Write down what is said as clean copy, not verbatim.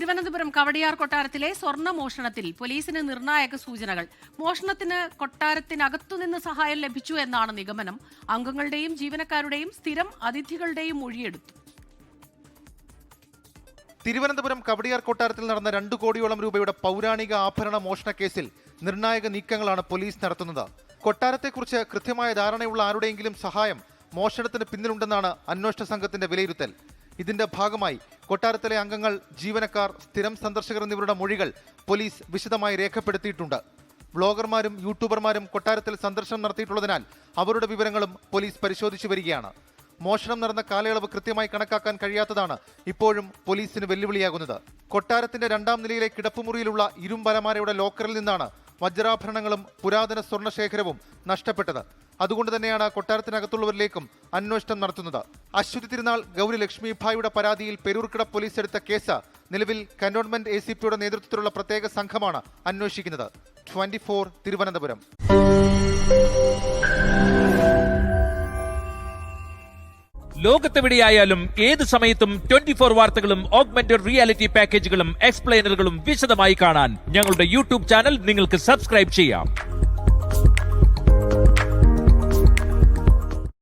തിരുവനന്തപുരം കവടിയാർ കൊട്ടാരത്തിലെ സ്വർണ്ണ മോഷണത്തിൽ പോലീസിന് നിർണായക സൂചനകൾ. മോഷണത്തിന് കൊട്ടാരത്തിനകത്തുനിന്ന് സഹായം ലഭിച്ചു എന്നാണ് നിഗമനം. അംഗങ്ങളുടെയും ജീവനക്കാരുടെയും സ്ഥിരം അതിഥികളുടെയും മൊഴിയെടുത്തു. തിരുവനന്തപുരം കവടിയാർ കൊട്ടാരത്തിൽ നടന്ന 2 കോടിയോളം രൂപയുടെ പൗരാണിക ആഭരണ മോഷണ കേസിൽ നിർണായക നീക്കങ്ങളാണ് പോലീസ് നടത്തുന്നത്. കൊട്ടാരത്തെക്കുറിച്ച് കൃത്യമായ ധാരണയുള്ള ആരുടെയെങ്കിലും സഹായം മോഷണത്തിന് പിന്നിലുണ്ടെന്നാണ് അന്വേഷണ സംഘത്തിന്റെ വിലയിരുത്തൽ. ഇതിന്റെ ഭാഗമായി കൊട്ടാരത്തിലെ അംഗങ്ങൾ, ജീവനക്കാർ, സ്ഥിരം സന്ദർശകർ എന്നിവരുടെ മൊഴികൾ പോലീസ് വിശദമായി രേഖപ്പെടുത്തിയിട്ടുണ്ട്. വ്ളോഗർമാരും യൂട്യൂബർമാരും കൊട്ടാരത്തിൽ സന്ദർശനം നടത്തിയിട്ടുള്ളതിനാൽ അവരുടെ വിവരങ്ങളും പോലീസ് പരിശോധിച്ചു വരികയാണ്. മോഷണം നടന്ന കാലയളവ് കൃത്യമായി കണക്കാക്കാൻ കഴിയാത്തതാണ് ഇപ്പോഴും പോലീസിന് വെല്ലുവിളിയാകുന്നത്. കൊട്ടാരത്തിന്റെ 2ാം നിലയിലെ കിടപ്പുമുറിയിലുള്ള ഇരുമ്പലമാരയുടെ ലോക്കറിൽ നിന്നാണ് വജ്രാഭരണങ്ങളും പുരാതന സ്വർണ്ണശേഖരവും നഷ്ടപ്പെട്ടത്. അതുകൊണ്ട് തന്നെയാണ് കൊട്ടാരത്തിനകത്തുള്ളവരിലേക്കും അന്വേഷണം നടത്തുന്നത്. അശ്വതി തിരുനാൾ ഗൗരി ലക്ഷ്മിഭായിയുടെ പരാതിയിൽ പെരൂർക്കട പോലീസ് എടുത്ത കേസ് നിലവിൽ കന്റോൺമെന്റ് ACPയുടെ നേതൃത്വത്തിലുള്ള പ്രത്യേക സംഘമാണ് അന്വേഷിക്കുന്നത്. 24 തിരുവനന്തപുരം. ലോകത്തെവിടെയായാലും ഏത് സമയത്തും 24 വാർത്തകളും ഓഗ്മെന്റഡ് റിയാലിറ്റി പാക്കേജുകളും എക്സ്പ്ലെയിനറുകളും വിശദമായി കാണാൻ ഞങ്ങളുടെ യൂട്യൂബ് ചാനൽ നിങ്ങൾക്ക് സബ്സ്ക്രൈബ് ചെയ്യാം.